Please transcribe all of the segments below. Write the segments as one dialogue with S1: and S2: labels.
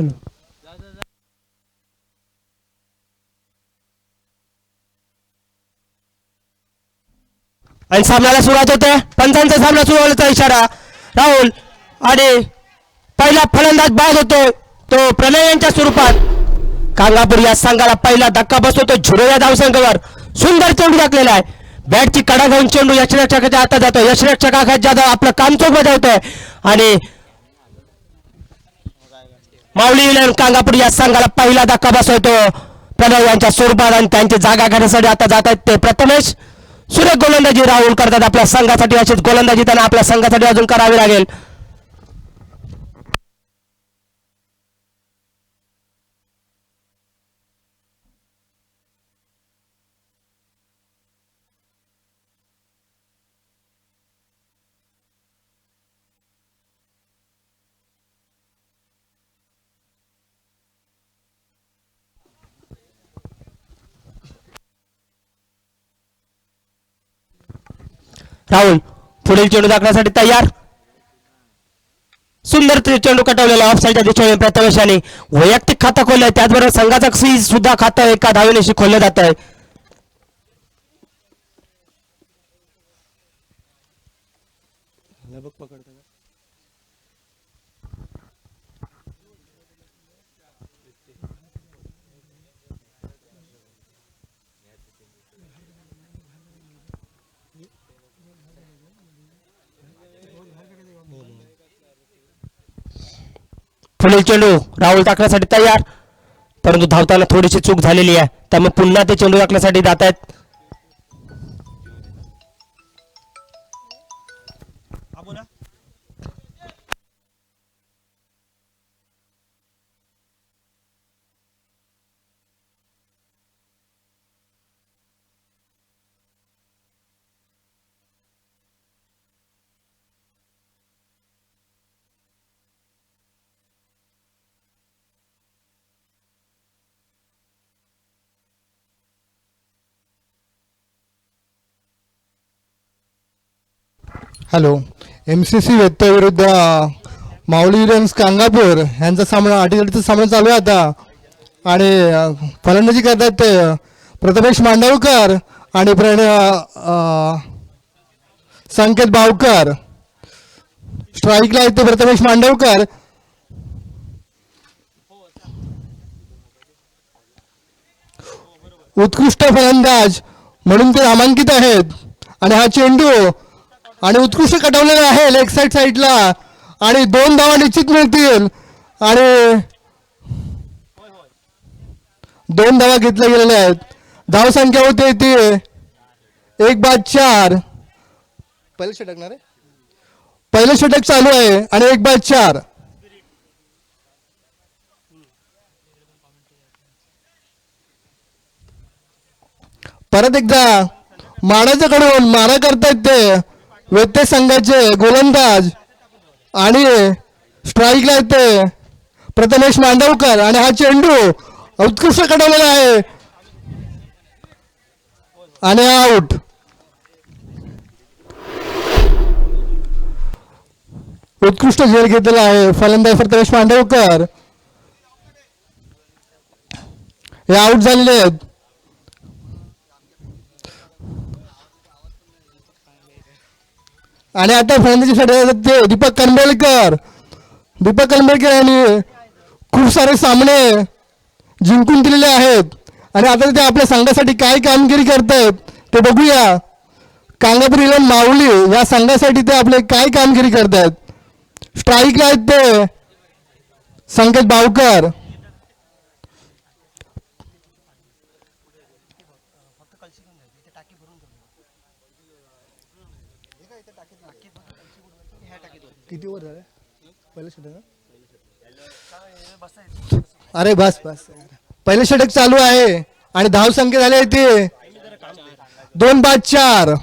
S1: Hello. आणि सामन्याला सुरुवात होते. पंचांचा सामना सुरू होण्याचा इशारा. राहुल आणि पहिला फलंदाज बाद होतो तो प्रणय यांच्या स्वरूपात. कांगापूर या संघाला पहिला धक्का बसतो 0 या धावसंख्येवर. सुंदर चेंडू टाकलेला आहे. बॅटची कडा घेऊन चेंडू यशरक्षकाच्या हातात जातो. यशरक्षक आकाश जाधव आपलं काम चोख बजावतोय आणि माऊली विलन कांगापूर या संघाला पहिला धक्का बसवतो प्रणय यांच्या स्वरूपात. आणि त्यांची जागा घेण्यासाठी आता जात आहेत ते प्रथमेश. सुरेख गोलंदाजी राहुल करतात आपल्या संघासाठी. अशीच गोलंदाजी त्यांना आपल्या संघासाठी अजून करावी लागेल. राहुल पुढील चेंडू दाखवण्यासाठी तयार. सुंदर चेंडू कटवलेला ऑफसाईडच्या दिशेने प्रथमेशाने वैयक्तिक खातं खोललंय. त्याचबरोबर संघाचं सुद्धा खातं एका धावेनिशी खोललं जात आहे. पुढील चेंडू राहुल टाकण्यासाठी तयार, परंतु धावताना थोडीशी चूक झालेली आहे. त्यामुळे पुन्हा ते चेंडू टाकण्यासाठी जात आहेत.
S2: हॅलो. MCC व्यत्यय विरुद्ध माऊली विलियम्स कांगापूर यांचा सामना अटीतटीचा सामना चालू आहे आता. आणि फलंदाजी करतात ते प्रथमेश मांडवकर आणि संकेत बावकर. स्ट्राईकला आहेत ते प्रथमेश मांडवकर. उत्कृष्ट फलंदाज म्हणून ते नामांकित आहेत. आणि हा चेंडू आणि उत्कृष्ट कटवलेला आहे लेग साईडला. आणि 2 धावा निश्चित मिळतील. आणि 2 धावा घेतल्या गेलेल्या आहेत. धावसंख्या होते ती 1/4. पहिलं षटक ना रे, पहिलं षटक चालू आहे आणि 1/4. परत एकदा मानाच्या कडून मारा करतायत ते व्यत्यय संघाचे गोलंदाज. आणि स्ट्राईकला येते प्रथमेश मांडवकर. आणि हा चेंडू उत्कृष्ट कटवलेला आहे आणि आउट. उत्कृष्ट झेल घेतलेला आहे फलंदाज प्रथमेश मांडवकर. हे आउट झालेले आहेत. आणि आता फलंदाजीसाठी ते दीपक कनबेलकर. दीपक कनबेलकर यांनी खूप सारे सामने जिंकून दिलेले आहेत. आणि आता ते आपल्या संघासाठी काय कामगिरी करतायत ते बघूया. कांगापूर विलन माऊली या संघासाठी ते आपले काय कामगिरी करतायत. स्ट्राईकला आहेत ते संकेत बावकर. किती ओव्हर झाले पहिलं षटक? अरे बस बस. पहिलं षटक चालू आहे आणि धावसंख्या झाली आहे ती 2/4.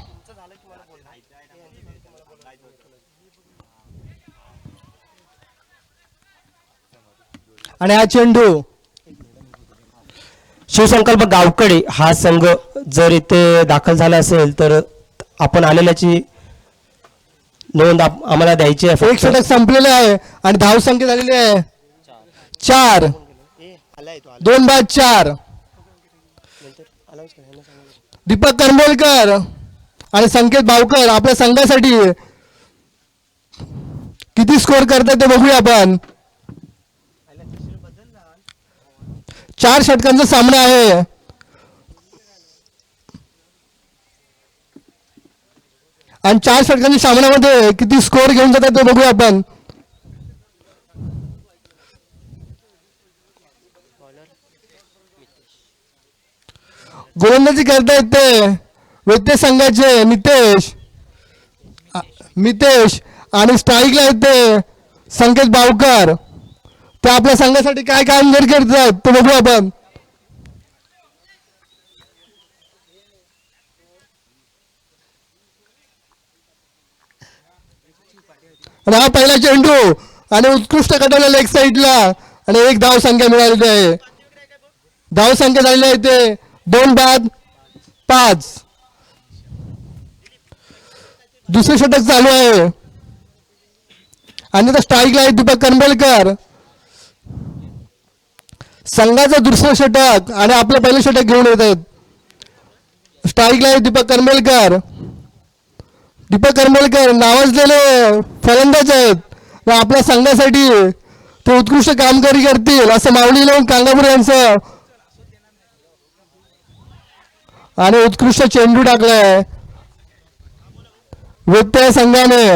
S2: आणि हा चेंडू
S1: शिवसंकल्प गावकडे हा संघ जर इथे दाखल झाला असेल तर आपण आलेल्याची नोंद आम्हाला द्यायची आहे.
S2: एक षटक संपलेलं आहे आणि धावसंख्या झालेली आहे 4, 2 बाद 4. दीपक करंबेलकर आणि संकेत भावकर आपल्या संघासाठी किती स्कोर करतात ते बघूया आपण. 4 षटकांचा सामना आहे. आणि 4 षटकांच्या सामन्यामध्ये किती स्कोर घेऊन जातात ते बघूया आपण. गोलंदाजी करतायत ते व्यक्ती संघाचे मितेश आणि स्ट्राईकला आहेत ते संकेत भावकर. ते आपल्या संघासाठी काय कामगिरी करतात ते बघू आपण. आणि हा पहिला चेंडू आणि उत्कृष्ट कटवला लेग साईडला आणि 1 धाव संख्या मिळालेली आहे. धाव संख्या झालेली आहे ते 2 बाद 5. दुसरे षटक चालू आहे आणि आता स्ट्राईकला आहे दीपक करंबेलकर. संघाचं दुसरं षटक आणि आपलं पहिलं षटक घेऊन येत आहेत. स्ट्राईकला आहे दीपक करंबेलकर. दीपक करंबेलकर नावाजलेले फलंदाज आहेत. आपल्या संघासाठी ते उत्कृष्ट कामगिरी करतील असं माऊली लावून कांगापूर यांचं. आणि उत्कृष्ट चेंडू टाकलाय व्यत्यय संघाने.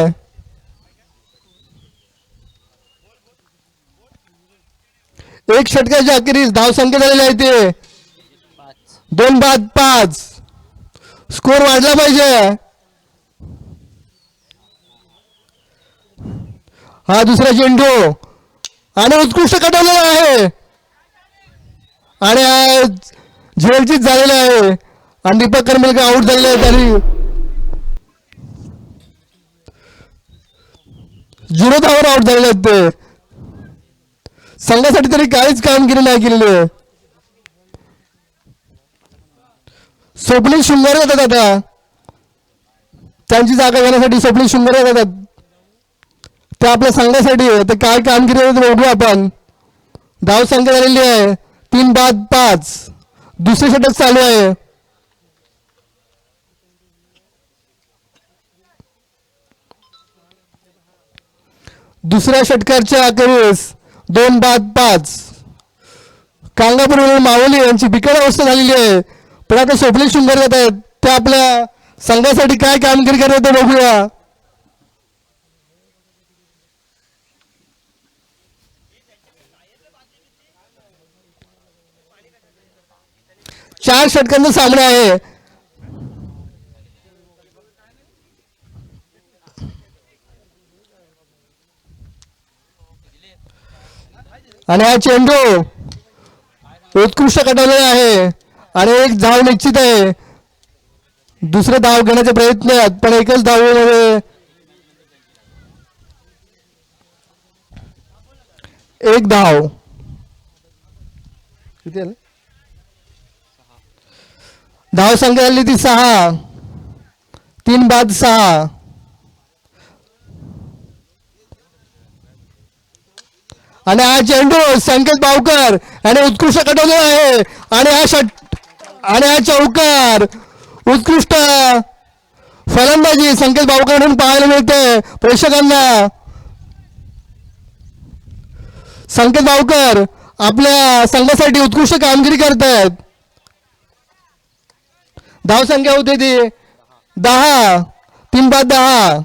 S2: एक षटकाच्या अखेरीस धावसंख्या झालेली आहे ते 2 बाद 5. स्कोर वाढला पाहिजे. हा दुसरा चेंडू आणि उत्कृष्ट कटवलेला आहे आणि झेलचीत झालेला आहे आणि दीपक करंबेलकर आउट झालेले आहे. तरी 0 धावावर आउट झालेले आहेत ते. संघासाठी तरी काहीच कामगिरी नाही केलेली आहे. स्वप्नील शृंगारे येतात आता. त्यांची जागा घेण्यासाठी स्वप्नील शृंगारे येतात. ते आपल्या संघासाठी ते काय कामगिरी आहे ते बघू आपण. धाव संख्या झालेली आहे 3 बाद 5. दुसरे षटक चालू आहे. दुसऱ्या षटकाच्या अखेरीस 2 बाद 5. कांगापूर माऊली यांची बिकट अवस्था झालेली आहे. पण आता स्वप्नील शृंगारे येत आहेत. ते आपल्या संघासाठी काय कामगिरी करतात ते बघूया. चार षटकांचा सामना आहे. आणि हा चेंडू उत्कृष्ट कटवलेला आहे आणि 1 धाव निश्चित आहे. दुसरे धाव घेण्याचे प्रयत्न आहेत पण एकच धावेमध्ये 1 धाव. किती आलं? धाव संख्या झाली ती 6. 3 बाद 6. आणि हा चेंडू संकेत भावकर आणि उत्कृष्ट कटवलेला आहे आणि हा चौकार. उत्कृष्ट फलंदाजी संकेत भावकरकडून पाहायला मिळते प्रेक्षकांना. संकेत भावकर आपल्या संघासाठी उत्कृष्ट कामगिरी करतात. धाव संख्या होते ती 10. 3 बाद 10.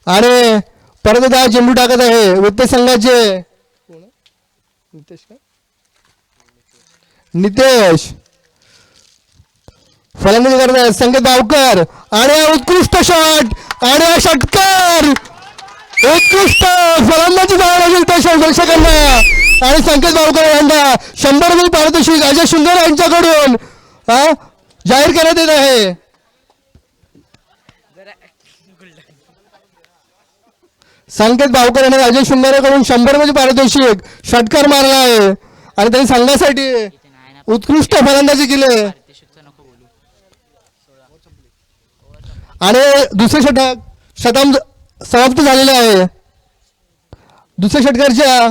S2: आणि परत धाव चेंडू टाकत आहे व्यक्ती संघाचे नितेश. फलंदाजी करत आहेत संकेत भावकर आणि उत्कृष्ट शॉट आणि हा षटकार. उत्कृष्ट फलंदाजी जावं दर्शकांना आणि संकेत भावकर यांना 100 रुपये पारितोषिक अजय शृंगारे यांच्याकडून जाहीर करण्यात येत आहे. संकेत भावकर यांनी अजय शृंगारेकडून 100 रुपये पारितोषिक षटकार मारला आहे आणि त्यांनी संघासाठी उत्कृष्ट फलंदाजी केली. आणि दुसरे षटक समाप्त झालेले आहे. दुसऱ्या षटकाच्या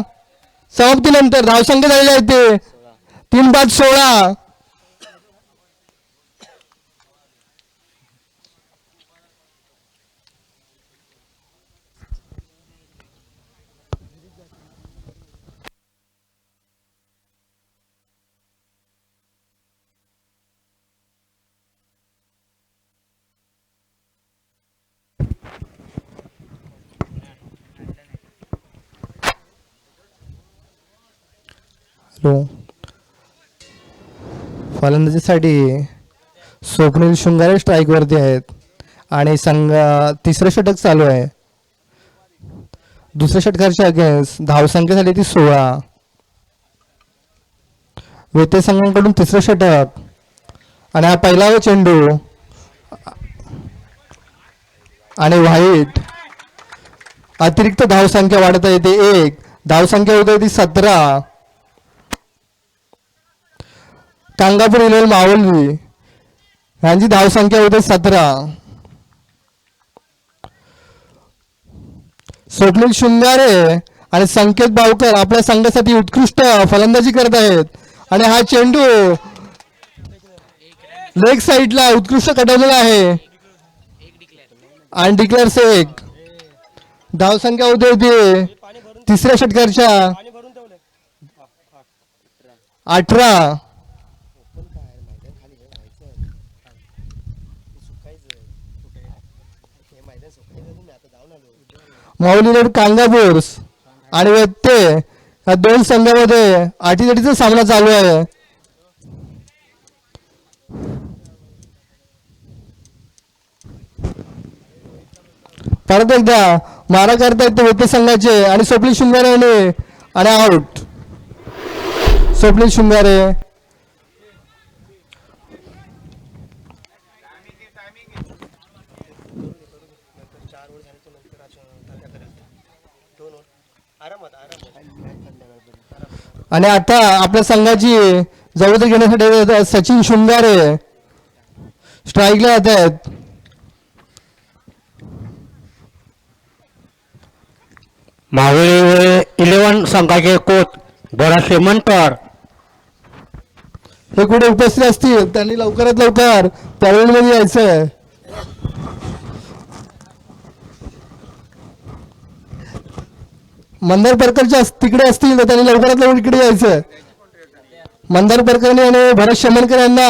S2: समाप्तीनंतर धावसंख्या झालेले आहे ते 3-5-16. फलंदाजीसाठी स्वप्नील शृंगारे स्ट्राईक वरती आहेत आणि तिसरं षटक चालू आहे. दुसऱ्या षटकाच्या अगेन्स्ट धावसंख्या झाली ती 16. वेते संघाकडून तिसरं षटक आणि हा पहिला चेंडू आणि व्हाईट. अतिरिक्त धावसंख्या वाढत येते 1. धावसंख्या होते ती 17. कांगापूर इलेव्हन मावली यांची धावसंख्या होते 17. स्वप्नील शृंगारे आणि संकेत बावकर आपल्या संघासाठी उत्कृष्ट फलंदाजी करत आहेत आणि हा चेंडू लेग साईडला उत्कृष्ट कटवलेला आहे आणि डिक्लेअर्स 1. धावसंख्या होते ती तिसऱ्या षटकाच्या 18. माऊली कांगापूर आणि व्यत्ते या दोन संघामध्ये अटीतटीचा सामना चालू आहे. परत एकदा मारा करतायत ते व्यत्ते संघाचे आणि स्वप्नील शृंगारे आणि आउट. स्वप्नील शृंगारे आणि आता आपल्या संघाची जवळ घेण्यासाठी सचिन शृंगारे स्ट्राईकला येत आहेत.
S1: मावळी इलेव्हन संघाचे कोच बोरासे मंतर
S2: हे कुठे उपस्थित असतील त्यांनी लवकरात लवकर पॅव्हलियनमध्ये यायचं. मंदार परकरच्या तिकडे असतील तर त्यांनी लवकरात लवकर इकडे यायचं. मंदार परकरने आणि भरत शमनकर यांना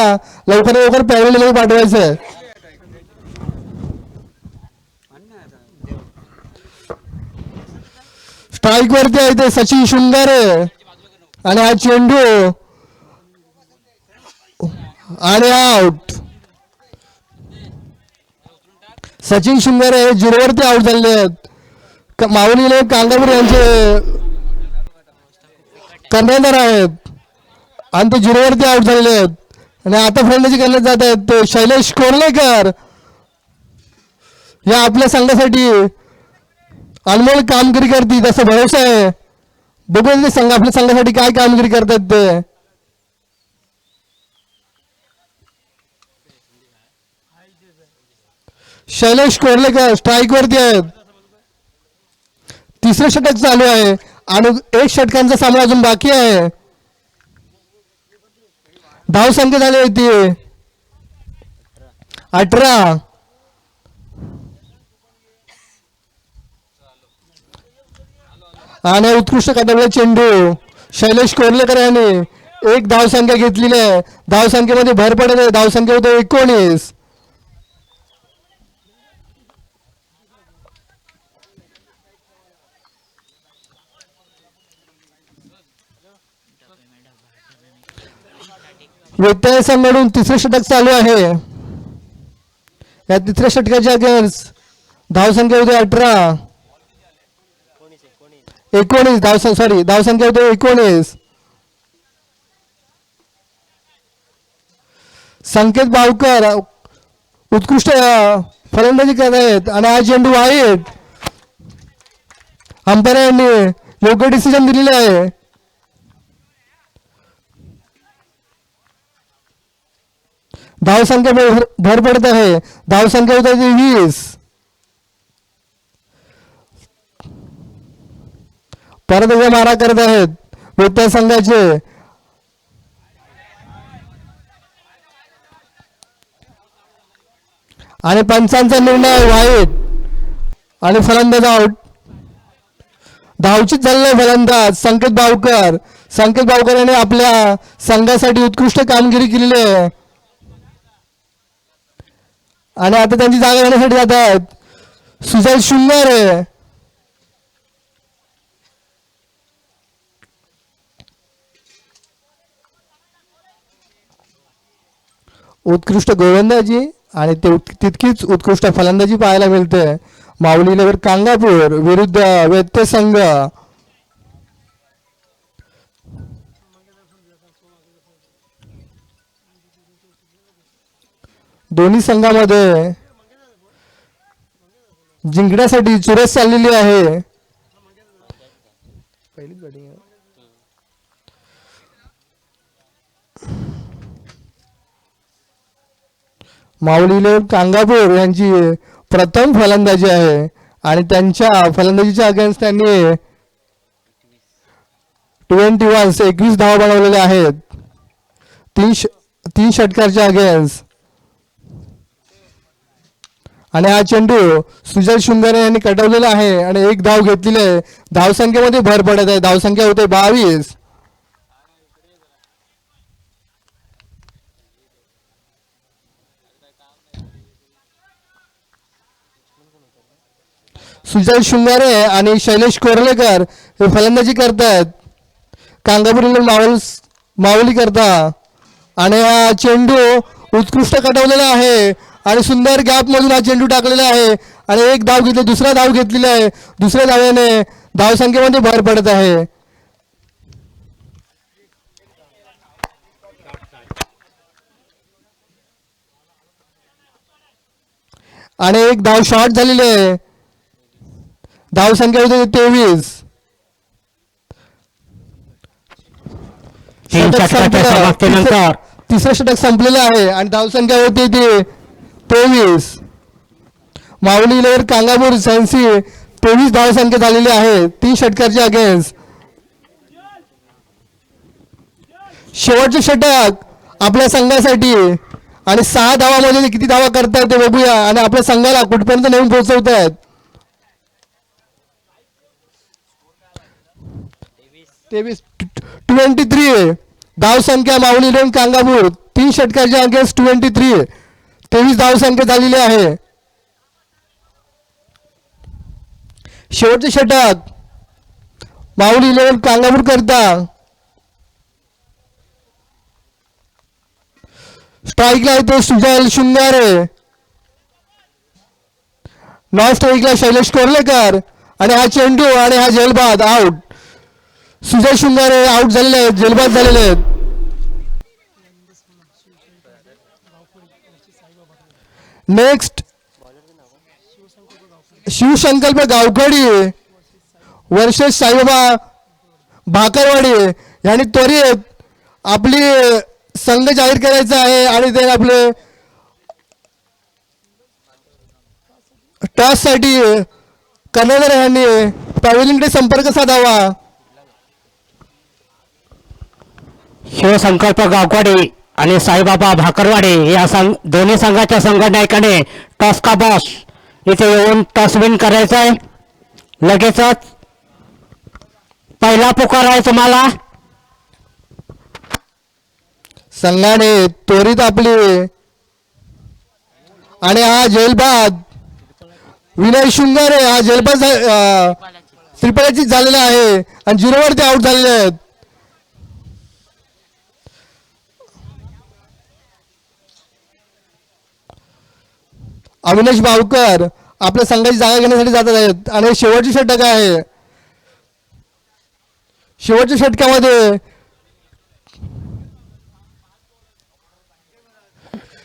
S2: लवकरात लवकर पॅव्हलियनमध्ये पाठवायचं. स्ट्राईक वरती आहे ते सचिन शृंगारे आणि हा चेंडू आणि आउट. सचिन शृंगारे हे 0 वरती आउट झालेले आहेत. माऊलीने कांगापूर यांचे कर्णधार आहेत आणि ते 0 वरती आउट झालेले आहेत आणि आता फलंदाजी करण्यात जात आहेत ते शैलेश कोर्लेकर. या आपल्या संघासाठी अनमोल कामगिरी करतील असा भरोसा आहे. बघून ते संघ आपल्या संघासाठी काय कामगिरी करतात ते. शैलेश कोर्लेकर स्ट्राईक वरती आहेत. तिसरं षटक चालू आहे आणि 1 षटकांचा सामना अजून बाकी आहे. धावसंख्या झाली होती 18. आणि उत्कृष्ट कटवलेला चेंडू शैलेश कोर्लेकर यांनी 1 धावसंख्या घेतलेली आहे. धावसंख्येमध्ये भर पडत आहे. धावसंख्या होते 19. व्यत्यय संघाकडून तिसरे षटक चालू आहे. या तिसऱ्या षटकाच्या अगेन्स्ट धावसंख्या होते 18. 19 धावसंख्या होते 19. संकेत बावकर उत्कृष्ट फलंदाजी करत आहेत आणि हा चेंडू वाईट. अंपायर यांनी योग्य डिसिजन दिलेले आहे. धावसंख्या भर पडत आहे. धावसंख्या होत आहे 20. परत एकदा मारा करत आहेत विठ्ठल संघाचे. आणि पंचांचा निर्णय वाईट आणि फलंदाज आउट. धावचीत झालेला फलंदाज संकेत बावकर. संकेत बावकर यांनी आपल्या संघासाठी उत्कृष्ट कामगिरी केलेली आहे आणि आता त्यांची जागा घेण्यासाठी जात आहेत सुजय शृंगारे. उत्कृष्ट गोलंदाजी आणि तितकीच उत्कृष्ट फलंदाजी पाहायला मिळते माऊली नगर कांगापूर विरुद्ध व्यत्य संघ. दोन्ही संघामध्ये जिंकण्यासाठी चुरस चाललेली आहे. पहिलीच बॅटिंग आहे. माऊलीले कांगापूर यांची प्रथम फलंदाजी आहे आणि त्यांच्या फलंदाजीच्या अगेन्स्ट त्यांनी 21 धावा बनवलेल्या आहेत. 3 षटकांच्या अगेन्स्ट. आणि हा चेंडू सुजय शृंगारे यांनी कटवलेला आहे आणि 1 धाव घेतलेली आहे. धावसंख्येमध्ये भर पडत आहे. धावसंख्या होते 22. सुजय शृंगारे आणि शैलेश कोर्लेकर हे फलंदाजी करतात कांगापूर माऊली करता. आणि हा चेंडू उत्कृष्ट कटवलेला आहे आणि सुंदर गॅप मधून हा चेंडू टाकलेला आहे आणि 1 धाव घेतली. दुसरा धाव घेतलेला आहे. दुसऱ्या धावेने धावसंख्येमध्ये भर पडत आहे. आणि 1 धाव शॉर्ट झालेली आहे. धावसंख्या होती 23. तिसरं षटक संपलेलं आहे आणि धावसंख्या होती ती 23. माऊली नगर कांगापूर संघाची 23 धावसंख्या झालेली आहे 3 षटकांच्या अगेन्स्ट. शेवटचे षटक आपल्या संघासाठी आणि 6 धावामध्ये किती धावा करतायत ते बघूया आणि आपल्या संघाला कुठपर्यंत नेऊन पोहोचवत आहेत. 23 धावसंख्या माऊली नगर कांगापूर 3 षटकांच्या अगेन्स्ट 23 धावसंख्या झालेली आहे. शेवटचे षटक माऊली नगर कांगापूर करता. स्ट्राईकला येतो सुजय शृंगारे. नॉन स्ट्राईकला शैलेश कोर्लेकर आणि हा चेंडू आणि हा झेलबाद आउट. सुजय शृंगारे आउट झालेले आहेत. झेलबाद झालेले आहेत. नेक्स्ट शिवसंकल्प गावखडी वर्सेस साईबाबा भाकरवाडी यांनी त्वरित आपली संघ जाहीर करायचा आहे आणि ते आपले टॉस साठी कर्णधार यांनी पॅव्हलियनकडे संपर्क साधावा.
S1: शिवसंकल्प गावकवाडी आणि साईबाबा भाकरवाडी या दोन्ही संघाच्या संघटनायकाने टॉस का बॉस इथे येऊन टॉस विन करायचा आहे. लगेचच पहिला पुकार आहे तुम्हाला.
S2: संघाने त्वरित आपली आणि हा झेलबाद विनय शृंगारे हा झेलबाद त्रिपळाची झालेला आहे आणि 0 वर ते आउट झालेले आहेत. अविनाश भावकर आपल्या संघाची जागा घेण्यासाठी जात आहेत आणि शेवटची षटक आहे. शेवटच्या षटकामध्ये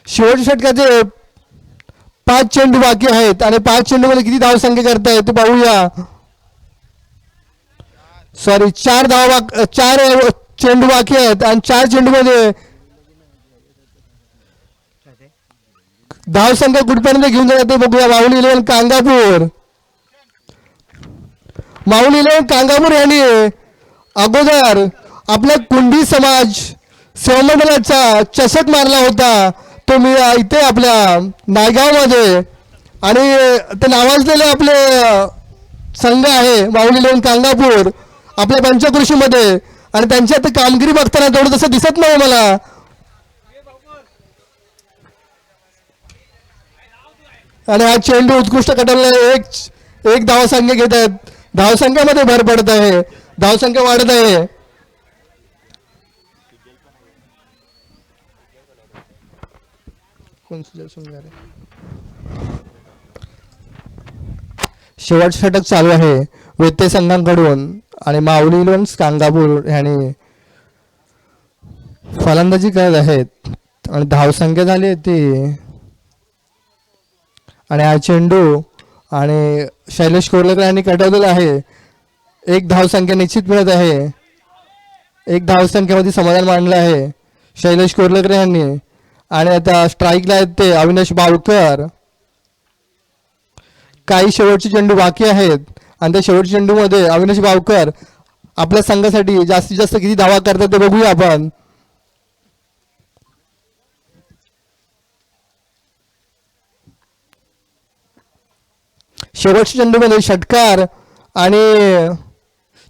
S2: शेवटच्या षटकाचे 5 चेंडू बाकी आहेत आणि 5 चेंडू मध्ये किती धावसंख्या करतायत ते पाहूया. सॉरी 4 चेंडू बाकी आहेत आणि 4 चेंडू मध्ये धावसंख्या कुठपर्यंत घेऊन जातात ते बघूया. माऊली 11 कांगापूर. माऊली 11 कांगापूर यांनी अगोदर आपल्या कुंडी समाज सेवामंडळाचा चषक मारला होता. तो मी इथे आपल्या नायगावमध्ये, आणि ते नावाजलेले आपले संघ आहे माऊली 11 कांगापूर आपल्या पंचकृषीमध्ये, आणि त्यांची आता कामगिरी बघताना तेवढं तसं दिसत नाही मला. आणि हा चेंडू उत्कृष्ट कटवला. एक धावसंख्या घेत आहेत. धावसंख्यामध्ये भर पडत आहे. धावसंख्या वाढत आहे. शेवटचं षटक चालू आहे व्यत्यय संघांकडून, आणि माऊली 11 कांगापूर यांनी फलंदाजी करत आहेत, आणि धावसंख्या झाली आहे ती. आणि हा चेंडू आणि शैलेश कोर्लेकर यांनी कटवलेला आहे. एक धावसंख्या निश्चित मिळत आहे. एक धावसंख्येमध्ये समाधान मांडलं आहे शैलेश कोर्लेकर यांनी. आणि आता स्ट्राईकला आहेत ते अविनाश बावकर. काही शेवटचे चेंडू बाकी आहेत, आणि त्या शेवटच्या चेंडूमध्ये अविनाश बावकर आपल्या संघासाठी जास्तीत जास्त किती धावा करतात ते बघूया आपण. शेवटच्या चेंडूमध्ये षटकार आणि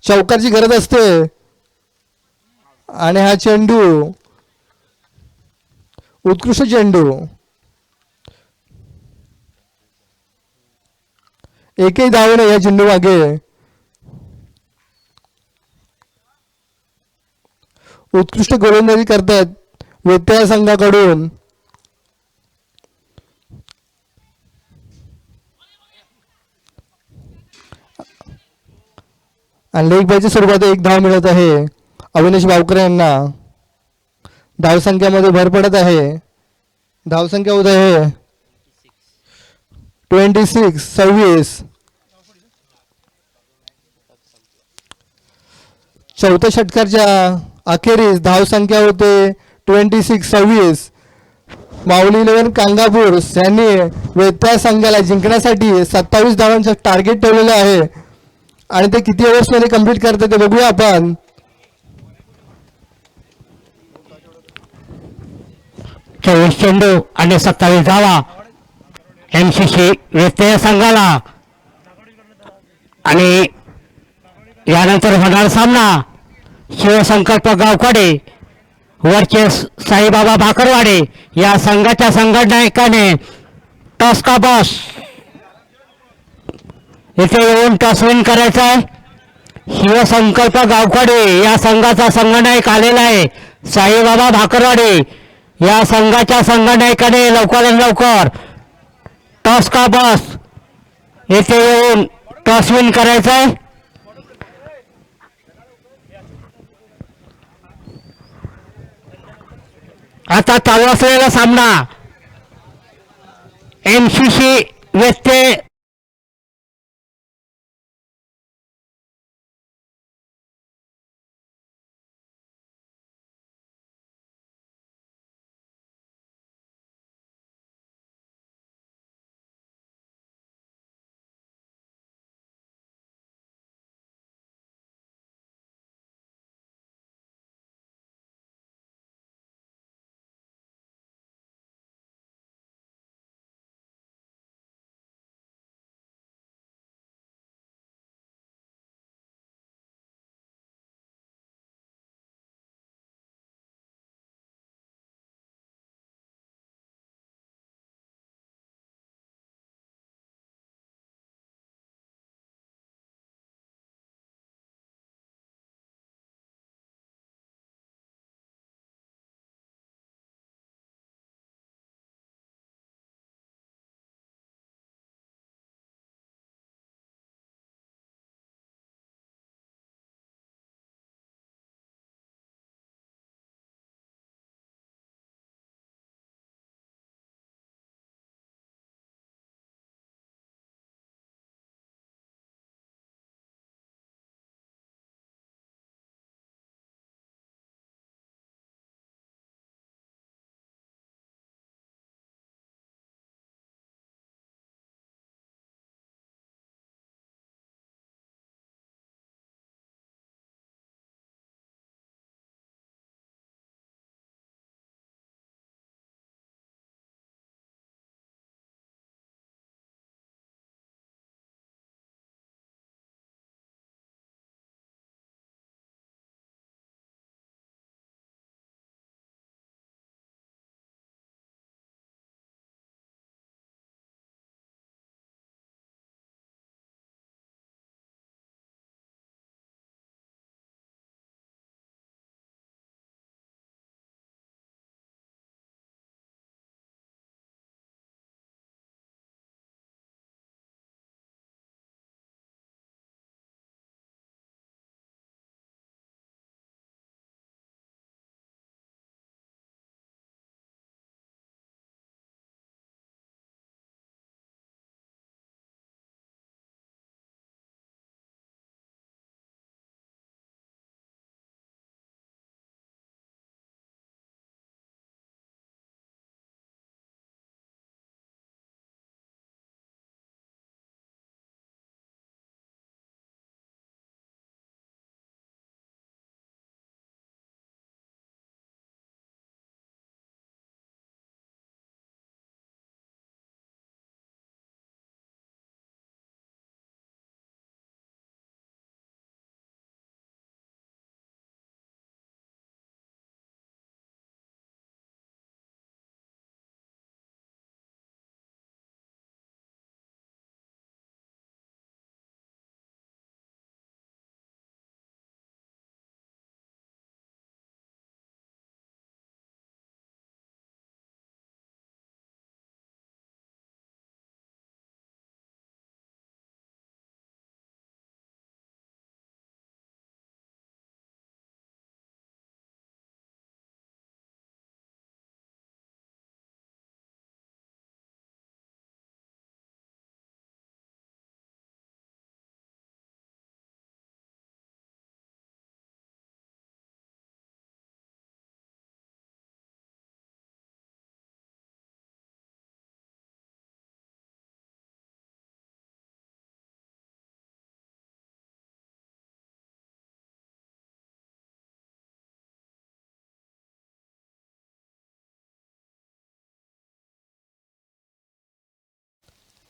S2: चौकारची गरज असते, आणि हा चेंडू उत्कृष्ट चेंडू. एकही धाव नाही या चेंडू मागे. उत्कृष्ट गोलंदाजी करतात व्यत्यय संघाकडून. आणि लेग बायच्या स्वरूपात एक धाव मिळत आहे अविनाश बावकर यांना. धावसंख्यामध्ये भर पडत आहे. धावसंख्या होत आहे 26. चौथ्या षटकाच्या अखेरीस धावसंख्या होते 26. माऊली 11 कांगापूर यांनी व्यत्यय संघाला जिंकण्यासाठी 27 धावांचं टार्गेट ठेवलेलं आहे, आणि ते किती ओव्हर्समध्ये कंप्लीट करतात ते बघूया आपण.
S1: 24 चेंडू आणि 27 धावा MCC व्यत्यय संघाला. आणि यानंतर होणार सामना शिवसंकल्प गावकडे वरचे साईबाबा भाकरवाडे या संघाच्या संघटनायकाने टॉस का बॉस इथे येऊन टॉस विन करायचा आहे. शिवसंकल्प गावकडे या संघाचा संघनायक आलेला आहे. साईबाबा भाकरवाडे या संघाच्या संघनायकाने लवकरात लवकर टॉस का बॉस येथे येऊन टॉस विन करायचा आहे. आता चालू असलेला सामना MCC व्यत्यय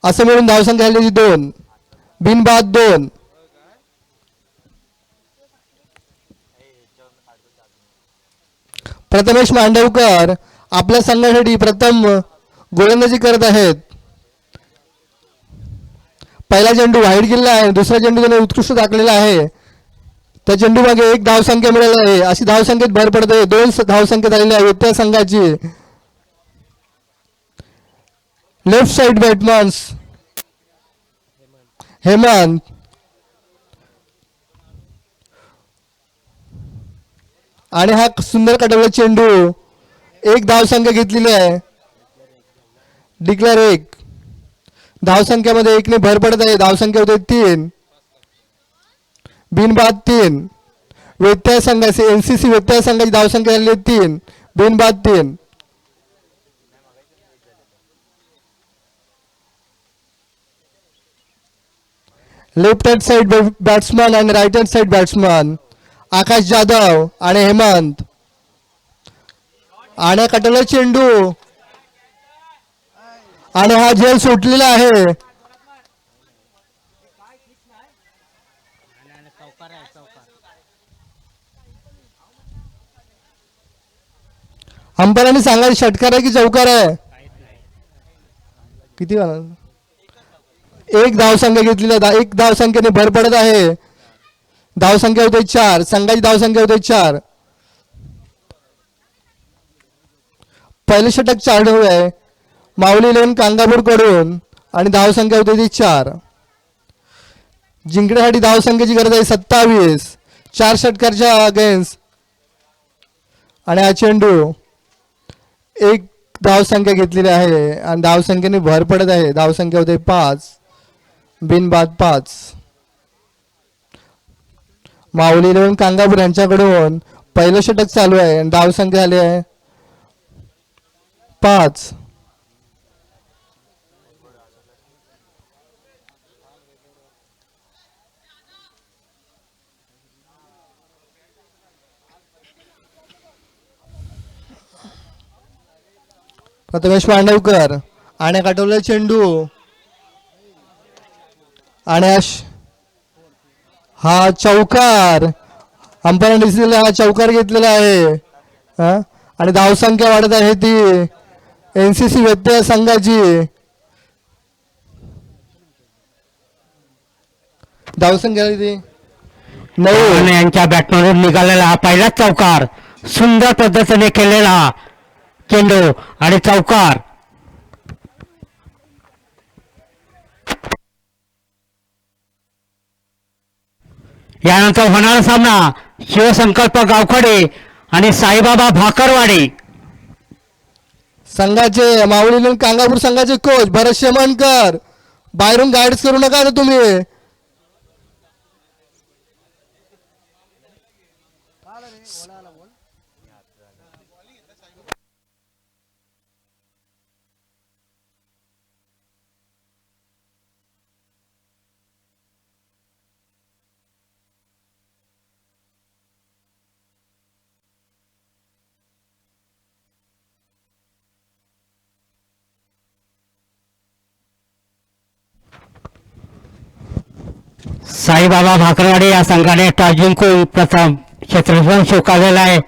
S2: असं मिळून धावसंख्या झालेली 2. बिनबाद 2. प्रथमेश मांडवकर आपल्या संघासाठी प्रथम गोलंदाजी करत आहेत. पहिला चेंडू वाईट गेलेला आहे. दुसरा चेंडू त्याने उत्कृष्ट दाखलेला आहे. त्या चेंडू मागे 1 धावसंख्या मिळाली आहे. अशी धावसंख्येत भर पडते. 2 धावसंख्या झालेली आहे त्या संघाची. लेफ्ट साइड बॅट्समन हेमंत आणि हा सुंदर कटवला चेंडू 1 धावसंख्या घेतलेली आहे. डिक्लेअर 1. धावसंख्यामध्ये 1 ने भर पडत आहे. धावसंख्या होते 3. बिनबाद 3. व्यत्यय संघाची एनसीसी व्यत्यय संघाची धावसंख्या झाली 3. बिनबाद 3. लेफ्ट हँड साइड बॅट्समन आणि राईट हँड साइड बॅट्समन आकाश जाधव आणि हेमंत. आणि कटवला चेंडू आणि हा झेल सुटलेला आहे. अंपायरांनी सांगा षटकार आहे की चौकार आहे. किती झाला? 1 धावसंख्या घेतलेली आहे. 1 धावसंख्येने भर पडत आहे. धावसंख्या होते 4. संघाची धावसंख्या होते 4. पहिले षटक चालू आहे माऊली लेन कांगापूर कडून आणि धावसंख्या होते ती 4. जिंकण्यासाठी धावसंख्येची गरज आहे 27. 4 षटकाच्या अगेन्स्ट. आणि हा चेंडू 1 धावसंख्या घेतलेली आहे आणि धावसंख्येने भर पडत आहे. धावसंख्या होते 5. बिनबाद 5. माऊली लेन कांगापूर यांच्याकडून पहिलं षटक चालू आहे आणि धावसंख्या झाली आहे 5. प्रथमेश मांडवकर आणि कटवला चेंडू आणि हा चौकार. अंपायरांनी दिसलेला हा चौकार घेतलेला आहे. आणि धावसंख्या वाढत आहे ती एनसीसी व्यत्यय संघाची. धावसंख्या ती 9.
S1: यांच्या बॅटमधून निघालेला हा पहिलाच चौकार. सुंदर पद्धतीने केलेला चेंडू आणि चौकार. यानंतर होणारा सामना शिवसंकल्प गावखडे आणि साईबाबा भाकरवाडी
S2: संघाचे माऊली कांगापूर संघाचे कोच भरत शेमणकर. बाहेरून गाईड्स करू नका आता तुम्ही.
S1: साईबाबा भाकरवाडी या संघाने टॉस जिंकून प्रथम क्षेत्ररक्षण स्वीकारलेला आहे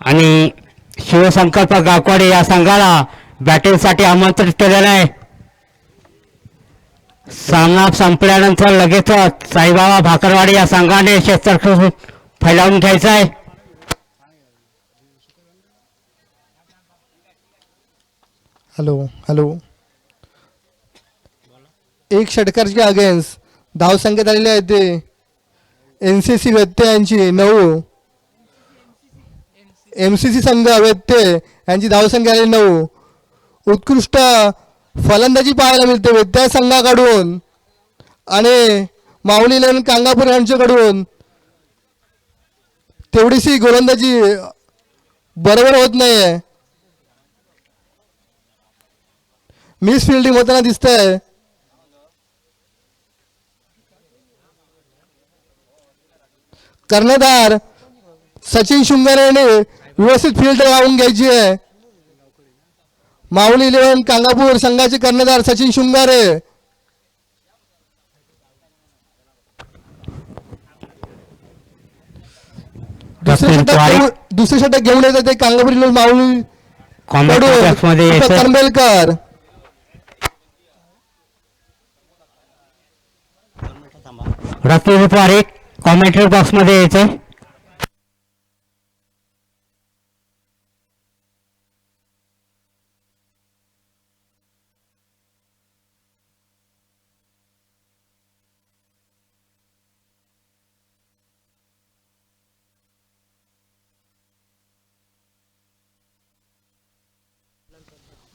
S1: आणि शिवसंकल्प गावखडे या संघाला बॅटिंगसाठी आमंत्रित केलेलं आहे. सामना संपल्यानंतर लगेचच साईबाबा भाकरवाडी या संघाने क्षेत्ररक्षण फैलावून घ्यायचं आहे.
S2: Hello hello. 1 षटकाच्या अगेन्स्ट धावसंख्या झालेली आहे ते एनसीसी व्यत्यय यांची 9. एमसीसी संघ व्यत्यय यांची धावसंख्या आहे 9. उत्कृष्ट फलंदाजी पाहायला मिळते व्यत्यय संघाकडून आणि माऊली लेन कांगापूर यांच्याकडून तेवढीशी गोलंदाजी बरोबर होत नाहीये. मिस फिल्डिंग होताना दिसतंय. कर्णधार सचिन शुंगारे यांनी व्यवस्थित फील्ड लावून घ्यायची आहे. माऊली 11 कांगापूर संघाचे कर्णधार सचिन शृंगारे. दुसरे षटक घेऊन येतात ते कांगापूर माऊली
S1: मध्ये
S2: करंबेलकर.
S1: रफी पारेख कॉमेंट्री बॉक्स मध्ये यायचंय.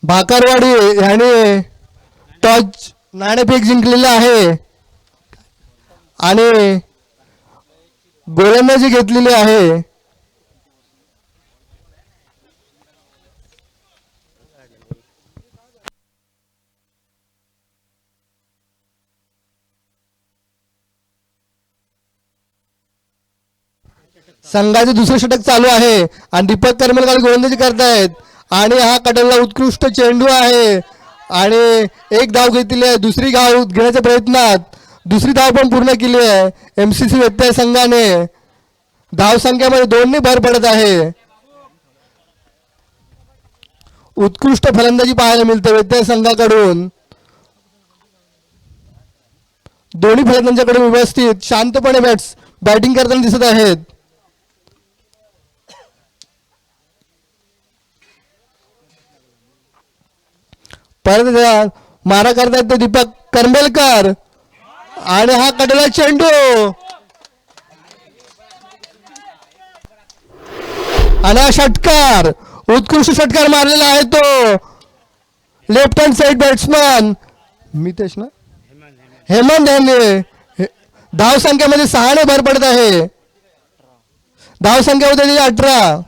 S2: भाकरवाडी ह्याने टॉस नाणेफेक जिंकलेला आहे आणि गोलंदाजी घेतलेली आहे. संघाचे दुसरे षटक चालू आहे आणि दीपक करमलकर गोलंदाजी करतायत आणि हा कडलला उत्कृष्ट चेंडू आहे आणि एक धाव घेतली आहे. दुसरी धाव घेण्याच्या प्रयत्नात दुसरी धाव पण पूर्ण केली आहे. एमसीसी व्यत्यय संघाने धाव संख्येमध्ये 2 ने भर पडत आहे. उत्कृष्ट फलंदाजी पाहायला मिळते व्यत्यय संघाकडून. दोन्ही फलंदाजांकडून व्यवस्थित शांतपणे बॅटिंग करताना दिसत आहेत. परत मारा करतायत ते दीपक करंबेलकर आणि हा कडला चेंडू आणि हा षटकार उत्कृष्ट षटकार मारलेला आहे तो left hand side batsman Mitesh ना हेमंत यांनी. धाव संख्येमध्ये 6 ने भर पडत आहे. धाव संख्या होते 18.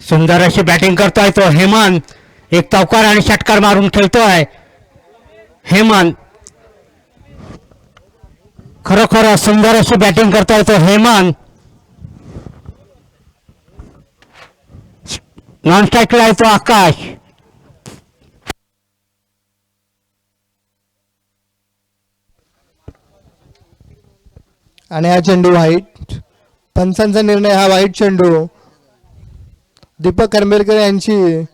S1: सुंदर अशी बॅटिंग करतोय तो हेमंत. एक चौकार आणि षटकार मारून खेळतोय हेमंत. खरोखर सुंदर अशी बॅटिंग करतोय तो हेमंत. नॉन स्ट्राईकला आहे तो आकाश.
S2: आणि हा चेंडू वाईट. पंचांचा निर्णय हा वाईट चेंडू. दीपक करंबेलकर यांची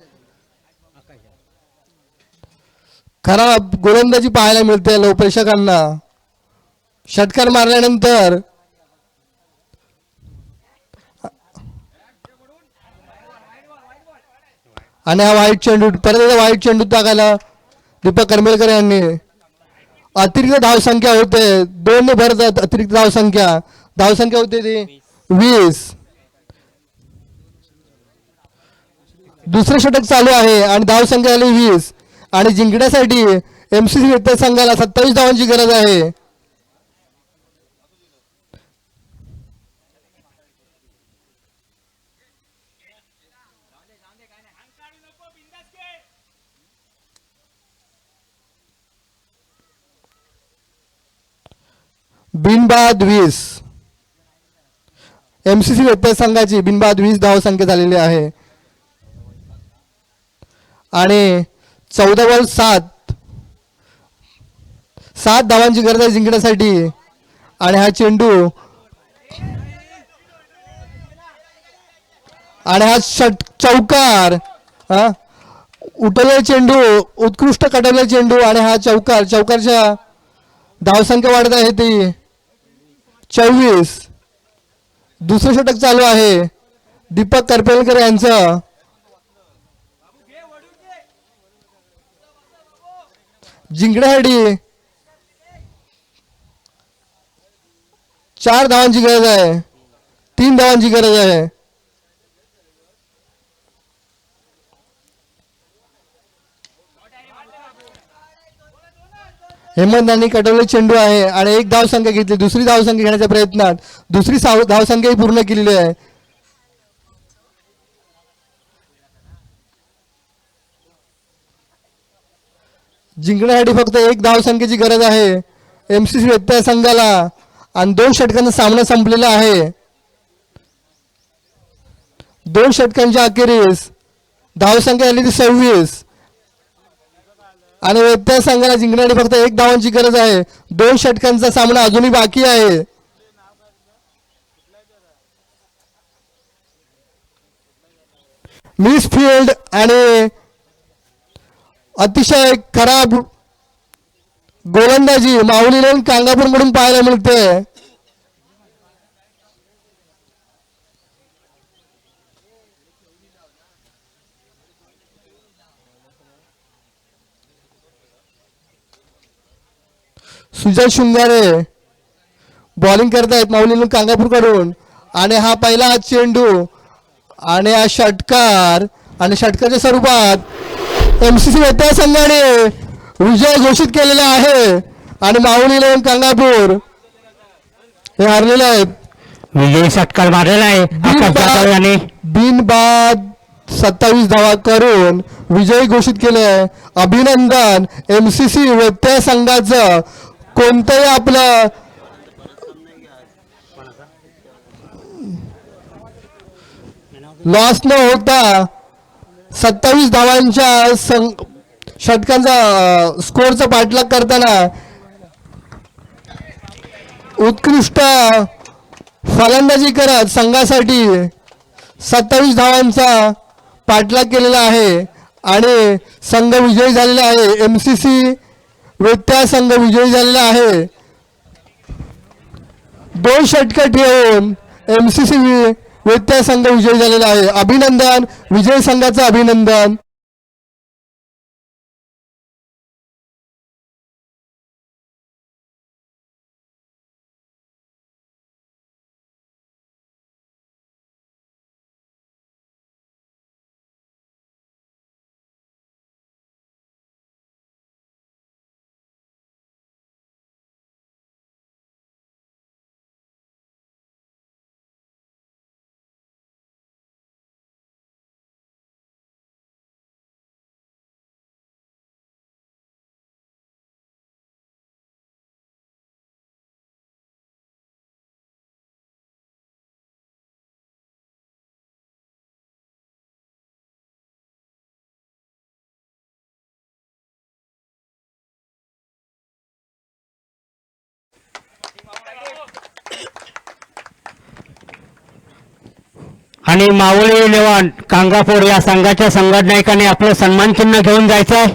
S2: खराब गोलंदाजी पाहायला मिळते लो प्रेक्षकांना. षटकार मारल्यानंतर आणि हा वाईट चेंडू परत वाईट चेंडू टाकायला दीपक करंबेलकर यांनी. अतिरिक्त धावसंख्या होते 2 ने भरतात. अतिरिक्त धावसंख्या होते ती 20. दुसरे षटक चालू आहे आणि धावसंख्या झाली 20 आणि जिंकण्यासाठी एमसीसी व्यत्यय संघाला 27 धावांची गरज आहे. बिनबाद 20. एमसीसी व्यत्यय संघाची बिनबाद 20 धावसंख्या झालेली आहे आणि 14 बॉल 7 धावांची गरज आहे जिंकण्यासाठी. आणि हा चेंडू आणि हा चौकार उठवलेला चेंडू उत्कृष्ट कटवलेला चेंडू आणि हा चौकारच्या धावसंख्या वाढत आहे ती 24. दुसरं षटक चालू आहे दीपक करपेलकर यांचं. जिंकण्यासाठी 4 धावांची गरज आहे. 3 धावांची गरज आहे. हेमंत यांनी कटवले चेंडू आहे आणि 1 धावसंख्या घेतली. दुसरी धावसंख्या घेण्याच्या प्रयत्नात दुसरी धावसंख्याही पूर्ण केलेली आहे. जिंकण्यासाठी फक्त 1 धावसंख्येची गरज आहे एमसीसी व्यत्यय संघाला आणि 2 षटकांचा सामना संपलेला आहे. 2 षटकांच्या अखेरीस धावसंख्या झाली ती 26 आणि व्यत्यय संघाला जिंकण्यासाठी फक्त 1 धावांची गरज आहे. 2 षटकांचा सामना अजूनही बाकी आहे. मिस फील्ड आणि अतिशय खराब गोलंदाजी माऊली लेन कांगापूरकडून पाहायला मिळते. सुजय शृंगारे बॉलिंग करतायत माऊली लेन कांगापूरकडून आणि हा पहिला चेंडू आणि हा षटकार आणि षटकाच्या स्वरूपात एमसीसी व्यत्यय संघाने विजय घोषित केलेला आहे आणि माऊली लेन कांगापूर हे हारलेले आहेत.
S1: विजयी षटकार मारलेला आहे आकाश जाधव याने.
S2: बिनबाद 27 धावा करून विजयी घोषित केले आहे. अभिनंदन एमसीसी व्यत्यय संघाचं. कोणतंही आपलं लॉस न होता 27 धावांच्या षटकांचा स्कोअरचा पाठलाग करताना उत्कृष्ट फलंदाजी करत संघासाठी 27 धावांचा पाठलाग केलेला आहे आणि संघ विजयी झालेला आहे. एमसीसी व्यत्यय संघ विजयी झालेला आहे. 2 षटकं ठेवून एमसीसी व्यत्यय संघ विजयी झालेला आहे. अभिनंदन विजय संघाचं अभिनंदन.
S1: आणि मावळी इलेव्हन कांगापूर या संघाच्या संघटनायकाने आपलं सन्मान चिन्ह घेऊन जायचं आहे.